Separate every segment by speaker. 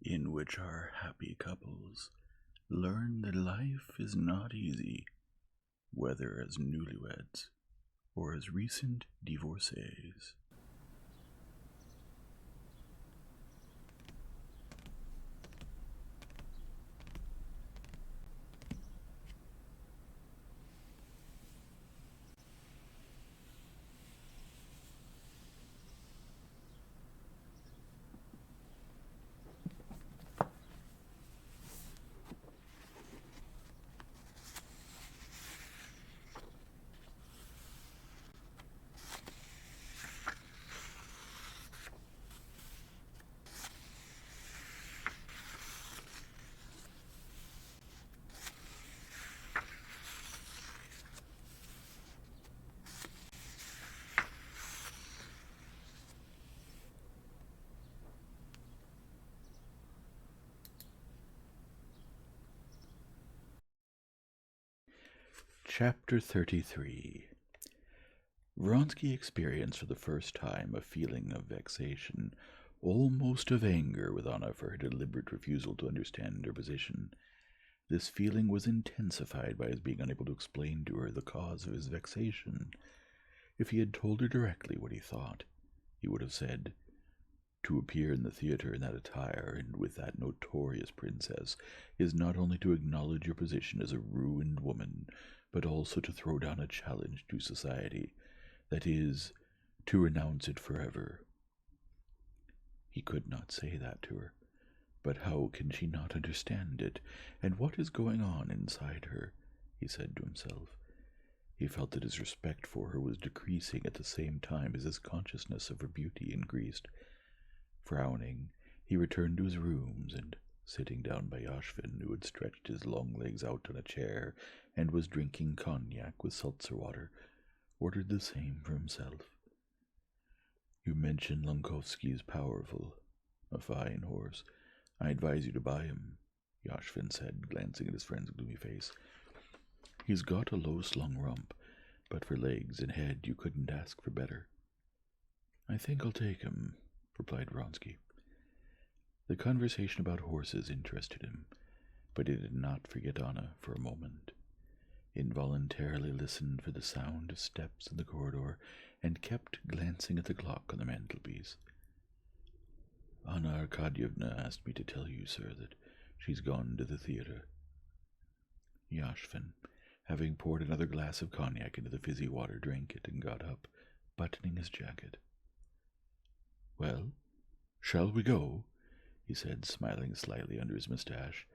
Speaker 1: in which our happy couples learn that life is not easy, whether as newlyweds or as recent divorcees. Chapter 33. Vronsky experienced for the first time a feeling of vexation, almost of anger with Anna for her deliberate refusal to understand her position. This feeling was intensified by his being unable to explain to her the cause of his vexation. If he had told her directly what he thought, he would have said, "To appear in the theatre in that attire and with that notorious princess is not only to acknowledge your position as a ruined woman, but also to throw down a challenge to society, that is, to renounce it forever." He could not say that to her, but how can she not understand it, and what is going on inside her? He said to himself. He felt that his respect for her was decreasing at the same time as his consciousness of her beauty increased. Frowning, he returned to his rooms, and, sitting down by Yashvin, who had stretched his long legs out on a chair and was drinking cognac with seltzer water, ordered the same for himself. "You mentioned Lankovsky is powerful, a fine horse. I advise you to buy him," Yashvin said, glancing at his friend's gloomy face. "He's got a low-slung rump, but for legs and head you couldn't ask for better." "I think I'll take him," replied Vronsky. The conversation about horses interested him, but he did not forget Anna for a moment. Involuntarily listened for the sound of steps in the corridor, and kept glancing at the clock on the mantelpiece. "Anna Arkadyevna asked me to tell you, sir, that she's gone to the theatre." Yashvin, having poured another glass of cognac into the fizzy water, drank it and got up, buttoning his jacket. "Well, shall we go?" he said, smiling slightly under his moustache,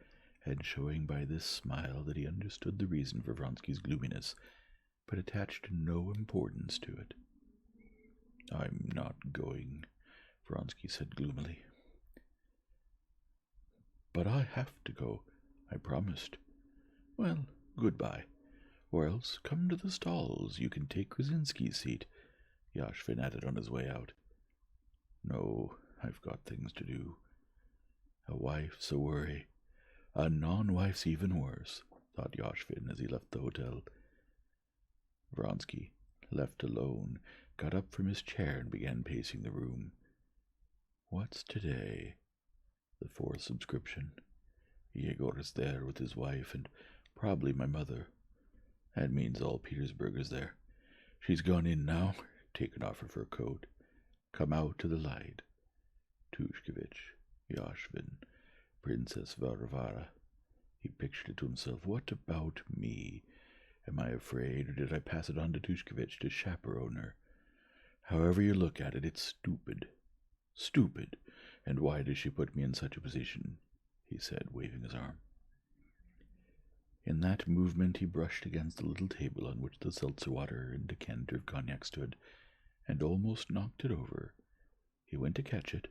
Speaker 1: and showing by this smile that he understood the reason for Vronsky's gloominess, but attached no importance to it. "I'm not going," Vronsky said gloomily. "But I have to go. I promised." "Well, goodbye. Or else come to the stalls. You can take Krasinski's seat," Yashvin added on his way out. "No, I've got things to do. A wife's a worry. A non-wife's even worse," thought Yashvin as he left the hotel. Vronsky, left alone, got up from his chair and began pacing the room. What's today? The fourth subscription. Yegor is there with his wife and probably my mother. That means all Petersburg is there. She's gone in now, taken off her fur coat, come out to the light. Tushkevich, Yashvin, Princess Varvara. He pictured it to himself. What about me? Am I afraid, or did I pass it on to Tushkevich to chaperone her? However you look at it, it's stupid. Stupid. And why does she put me in such a position? He said, waving his arm. In that movement he brushed against the little table on which the seltzer water and decanter of cognac stood, and almost knocked it over. He went to catch it,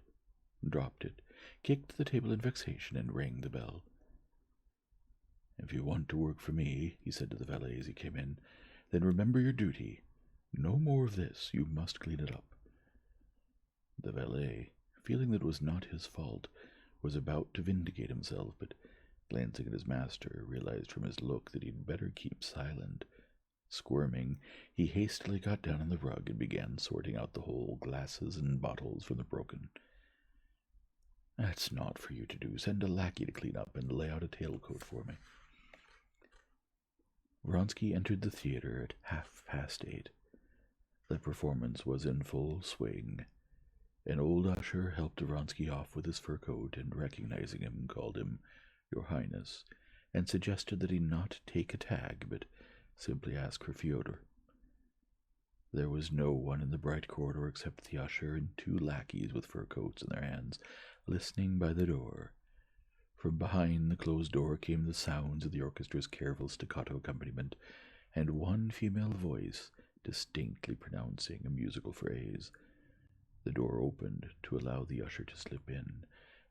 Speaker 1: dropped it, kicked the table in vexation, and rang the bell. "If you want to work for me," he said to the valet as he came in, "then remember your duty. No more of this. You must clean it up." The valet, feeling that it was not his fault, was about to vindicate himself, but glancing at his master, realized from his look that he'd better keep silent. Squirming, he hastily got down on the rug and began sorting out the whole glasses and bottles from the broken. That's not for you to do. Send a lackey to clean up and lay out a tailcoat for me. Vronsky entered the theater at 8:30. The performance was in full swing. An old usher helped Vronsky off with his fur coat, and recognizing him, called him Your Highness, and suggested that he not take a tag, but simply ask for Fyodor. There was no one in the bright corridor except the usher and 2 lackeys with fur coats in their hands, listening by the door. From behind the closed door came the sounds of the orchestra's careful staccato accompaniment, and one female voice distinctly pronouncing a musical phrase. The door opened to allow the usher to slip in,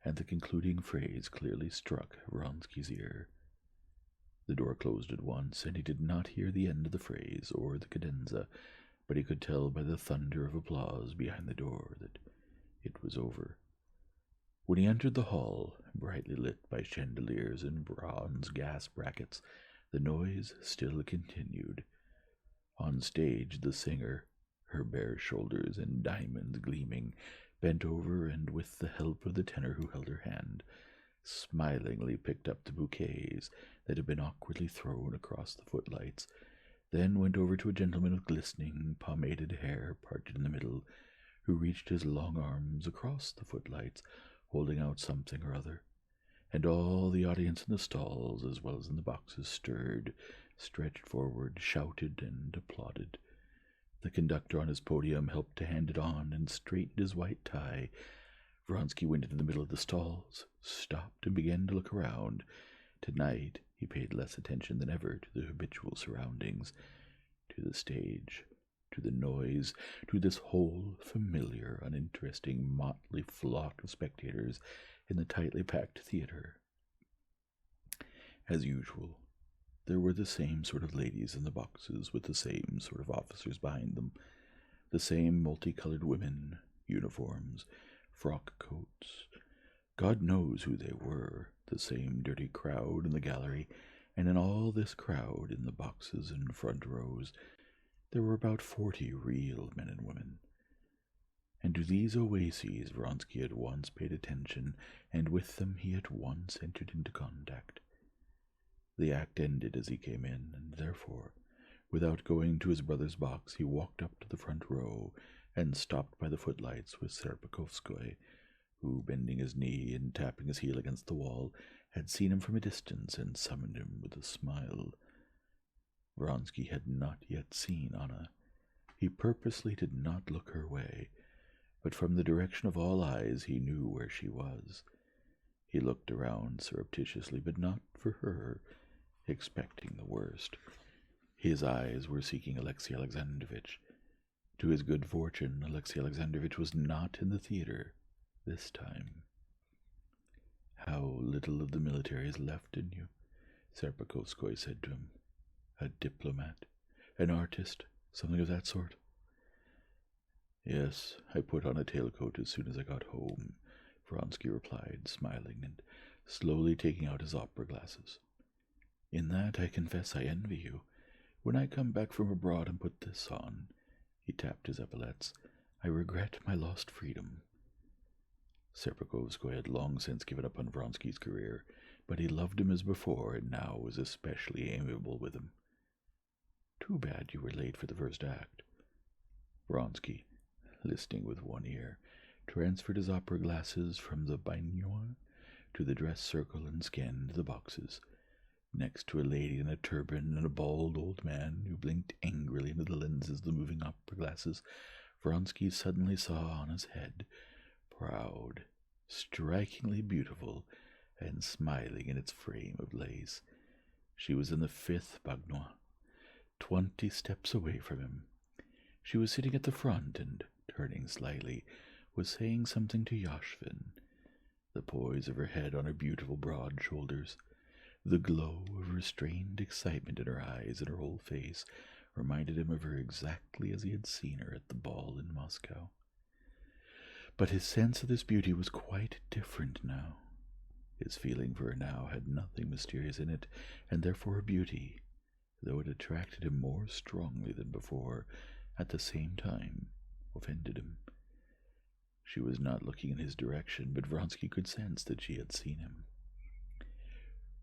Speaker 1: and the concluding phrase clearly struck Vronsky's ear. The door closed at once, and he did not hear the end of the phrase or the cadenza, but he could tell by the thunder of applause behind the door that it was over. When he entered the hall, brightly lit by chandeliers and bronze gas brackets, the noise still continued. On stage, the singer, her bare shoulders and diamonds gleaming, bent over and, with the help of the tenor who held her hand, smilingly picked up the bouquets that had been awkwardly thrown across the footlights, then went over to a gentleman with glistening, pomaded hair parted in the middle, who reached his long arms across the footlights, holding out something or other, and all the audience in the stalls, as well as in the boxes, stirred, stretched forward, shouted, and applauded. The conductor on his podium helped to hand it on and straightened his white tie. Vronsky went into the middle of the stalls, stopped, and began to look around. Tonight he paid less attention than ever to the habitual surroundings, to the stage, to the noise, to this whole familiar, uninteresting, motley flock of spectators in the tightly packed theater. As usual, there were the same sort of ladies in the boxes, with the same sort of officers behind them, the same multicolored women, uniforms, frock coats. God knows who they were, the same dirty crowd in the gallery, and in all this crowd, in the boxes and front rows, there were about 40 real men and women. And to these oases Vronsky at once paid attention, and with them he at once entered into contact. The act ended as he came in, and therefore, without going to his brother's box, he walked up to the front row and stopped by the footlights with Serpukhowskoy, who, bending his knee and tapping his heel against the wall, had seen him from a distance and summoned him with a smile. Vronsky had not yet seen Anna. He purposely did not look her way, but from the direction of all eyes he knew where she was. He looked around surreptitiously, but not for her, expecting the worst. His eyes were seeking Alexey Alexandrovitch. To his good fortune, Alexey Alexandrovitch was not in the theater this time. "How little of the military is left in you," Serpukhowskoy said to him. "A diplomat, an artist, something of that sort?" "Yes, I put on a tailcoat as soon as I got home," Vronsky replied, smiling and slowly taking out his opera glasses. "In that I confess I envy you. When I come back from abroad and put this on," he tapped his epaulettes, "I regret my lost freedom." Serpukhowskoy had long since given up on Vronsky's career, but he loved him as before, and now was especially amiable with him. "Too bad you were late for the first act." Vronsky, listening with one ear, transferred his opera glasses from the baignoire to the dress circle and scanned the boxes. Next to a lady in a turban and a bald old man who blinked angrily into the lenses of the moving opera glasses, Vronsky suddenly saw Anna's head, proud, strikingly beautiful, and smiling in its frame of lace. She was in the 5th baignoire, 20 steps away from him. She was sitting at the front and, turning slightly, was saying something to Yashvin. The poise of her head on her beautiful broad shoulders, the glow of restrained excitement in her eyes and her whole face, reminded him of her exactly as he had seen her at the ball in Moscow. But his sense of this beauty was quite different now. His feeling for her now had nothing mysterious in it, and therefore her beauty, though it attracted him more strongly than before, at the same time offended him. She was not looking in his direction, but Vronsky could sense that she had seen him.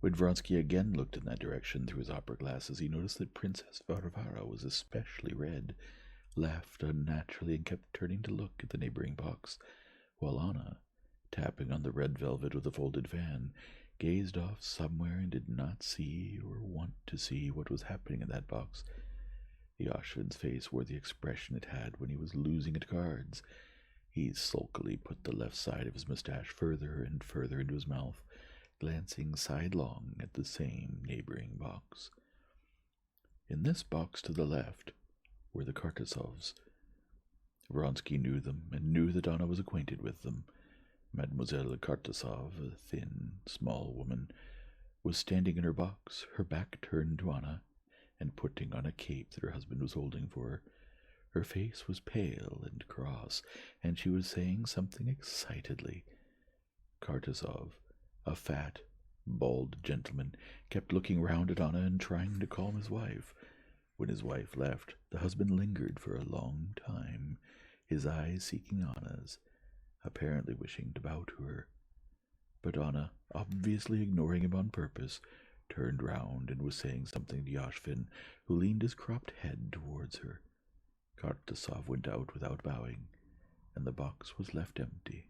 Speaker 1: When Vronsky again looked in that direction through his opera glasses, he noticed that Princess Varvara was especially red, laughed unnaturally, and kept turning to look at the neighboring box, while Anna, tapping on the red velvet with a folded fan, gazed off somewhere and did not see or want to see what was happening in that box. Yoshvin's face wore the expression it had when he was losing at cards. He sulkily put the left side of his mustache further and further into his mouth, glancing sidelong at the same neighboring box. In this box to the left were the Kartasovs. Vronsky knew them, and knew that Anna was acquainted with them. Mademoiselle Kartasov, a thin, small woman, was standing in her box, her back turned to Anna, and putting on a cape that her husband was holding for her. Her face was pale and cross, and she was saying something excitedly. Kartasov, a fat, bald gentleman, kept looking round at Anna and trying to calm his wife. When his wife left, the husband lingered for a long time, his eyes seeking Anna's, apparently wishing to bow to her. But Anna, obviously ignoring him on purpose, turned round and was saying something to Yoshvin, who leaned his cropped head towards her. Kartasov went out without bowing, and the box was left empty.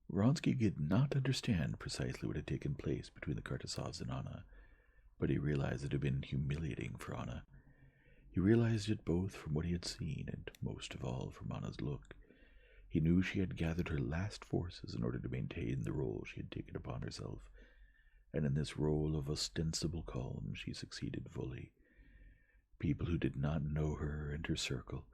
Speaker 1: Vronsky did not understand precisely what had taken place between the Kartasovs and Anna, but he realized it had been humiliating for Anna. He realized it both from what he had seen, and most of all from Anna's look. He knew she had gathered her last forces in order to maintain the role she had taken upon herself, and in this role of ostensible calm she succeeded fully. People who did not know her and her circle,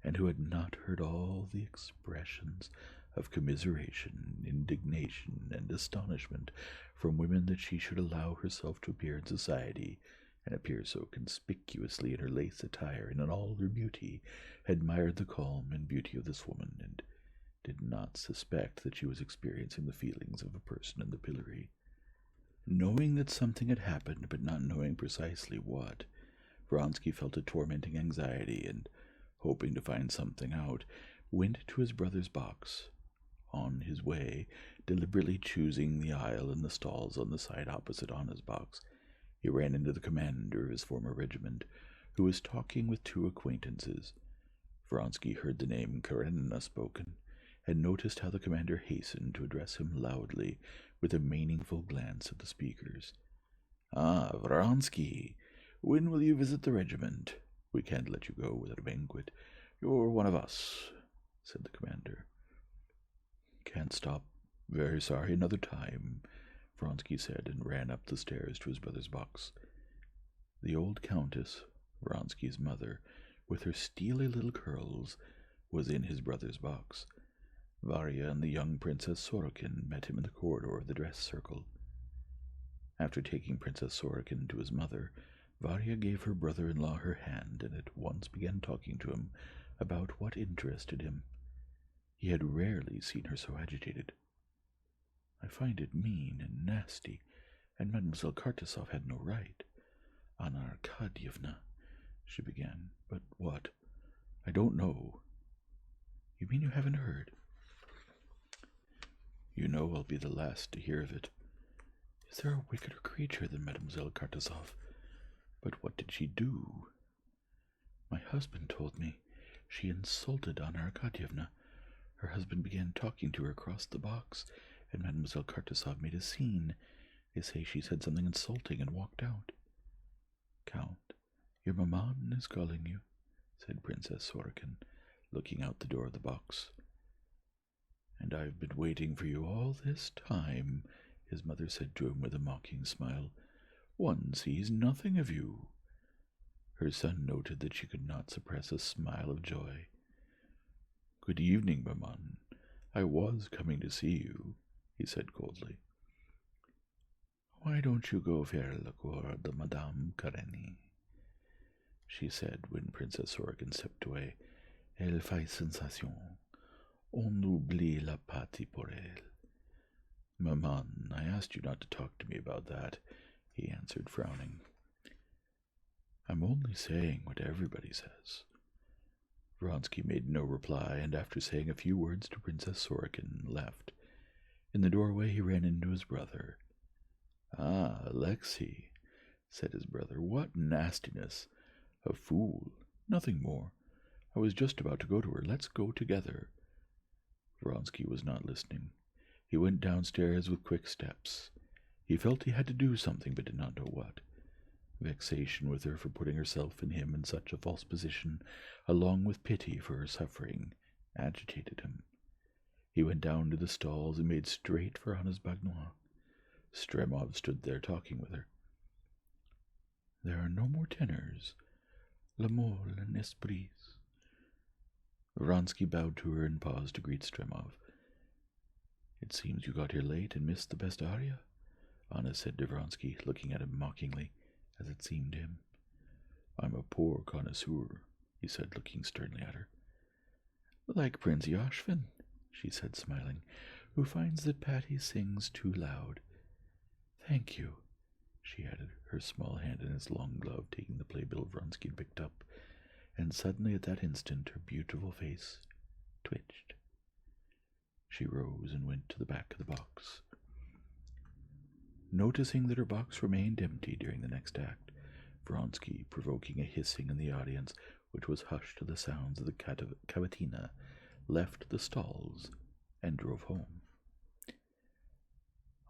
Speaker 1: and who had not heard all the expressions of commiseration, indignation, and astonishment from women that she should allow herself to appear in society, and appear so conspicuously in her lace attire and in all her beauty, admired the calm and beauty of this woman, and did not suspect that she was experiencing the feelings of a person in the pillory. Knowing that something had happened, but not knowing precisely what, Vronsky felt a tormenting anxiety, and, hoping to find something out, went to his brother's box. On his way, deliberately choosing the aisle and the stalls on the side opposite Anna's box, he ran into the commander of his former regiment, who was talking with two acquaintances. Vronsky heard the name Karenina spoken, and noticed how the commander hastened to address him loudly, with a meaningful glance at the speakers. "Ah, Vronsky, when will you visit the regiment? We can't let you go without a banquet. You're one of us," said the commander. "Can't stop. Very sorry, another time," Vronsky said, and ran up the stairs to his brother's box. The old countess, Vronsky's mother, with her steely little curls, was in his brother's box. Varya and the young Princess Sorokin met him in the corridor of the dress circle. After taking Princess Sorokin to his mother, Varya gave her brother-in-law her hand and at once began talking to him about what interested him. He had rarely seen her so agitated. "I find it mean and nasty, and Mademoiselle Kartasov had no right. Anna Arkadyevna," she began. "But what? I don't know." "You mean you haven't heard?" "You know I'll be the last to hear of it. Is there a wickeder creature than Mademoiselle Kartasov? But what did she do?" "My husband told me she insulted Anna Arkadyevna. Her husband began talking to her across the box, and Mademoiselle Kartasov made a scene. They say she said something insulting and walked out." "Count, your maman is calling you," said Princess Sorokin, looking out the door of the box. "And I've been waiting for you all this time," his mother said to him with a mocking smile. "One sees nothing of you." Her son noted that she could not suppress a smile of joy. "Good evening, maman. I was coming to see you," he said coldly. "Why don't you go faire la cour de Madame Karenina?" she said when Princess Sorokin stepped away. "Elle fait sensation. On oublie la pâte pour elle." "Maman, I asked you not to talk to me about that," he answered, frowning. "I'm only saying what everybody says." Vronsky made no reply, and after saying a few words to Princess Sorokin, left. In the doorway he ran into his brother. "Ah, Alexei," said his brother, "what nastiness! A fool, nothing more. I was just about to go to her. Let's go together." Vronsky was not listening. He went downstairs with quick steps. He felt he had to do something, but did not know what. Vexation with her for putting herself and him in such a false position, along with pity for her suffering, agitated him. He went down to the stalls and made straight for Anna's baignoire. Stremov stood there talking with her. "There are no more tenors. La Mole and Esprits." Vronsky bowed to her and paused to greet Stremov. "It seems you got here late and missed the best aria," Anna said to Vronsky, looking at him mockingly, as it seemed to him. "I'm a poor connoisseur," he said, looking sternly at her. "Like Prince Yashvin," she said, smiling, "who finds that Patty sings too loud. Thank you," she added, her small hand in its long glove taking the playbill Vronsky had picked up, and suddenly at that instant her beautiful face twitched. She rose and went to the back of the box. Noticing that her box remained empty during the next act, Vronsky, provoking a hissing in the audience, which was hushed to the sounds of the cavatina, left the stalls and drove home.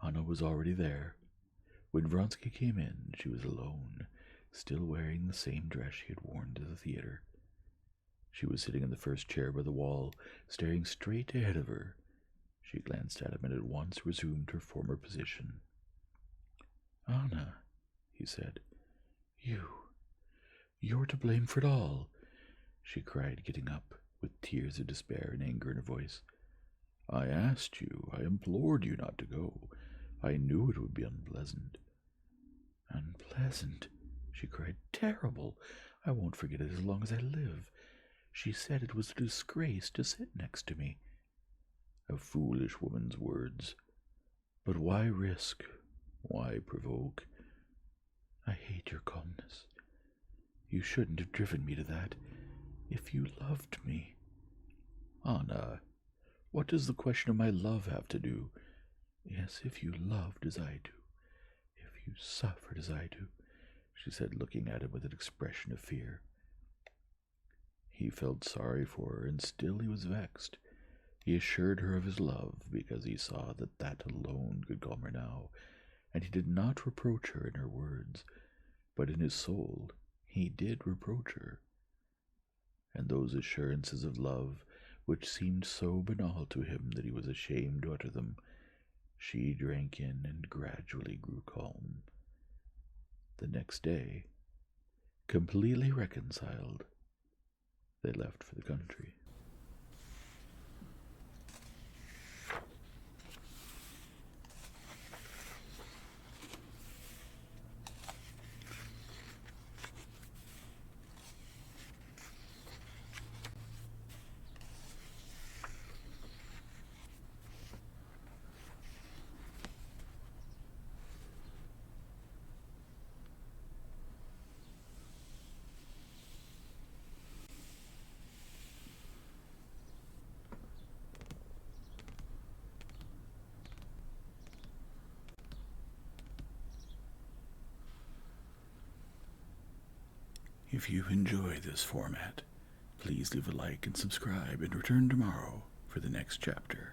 Speaker 1: Anna was already there. When Vronsky came in, she was alone, still wearing the same dress she had worn to the theater. She was sitting in the first chair by the wall, staring straight ahead of her. She glanced at him and at once resumed her former position. "Anna," he said, you're to blame for it all," she cried, getting up, with tears of despair and anger in her voice. "I asked you, I implored you not to go. I knew it would be unpleasant." "Unpleasant," she cried. "Terrible! I won't forget it as long as I live. She said it was a disgrace to sit next to me." A foolish woman's words. But why risk? Why provoke? I hate your calmness. You shouldn't have driven me to that. If you loved me... Anna, what does the question of my love have to do? Yes, if you loved as I do, if you suffered as I do, she said, looking at him with an expression of fear. He felt sorry for her, and still he was vexed. He assured her of his love, because he saw that that alone could calm her now, and he did not reproach her in her words, but in his soul he did reproach her. And those assurances of love, which seemed so banal to him that he was ashamed to utter them, she drank in and gradually grew calm. The next day, completely reconciled, they left for the country. If you enjoy this format, please leave a like and subscribe and return tomorrow for the next chapter.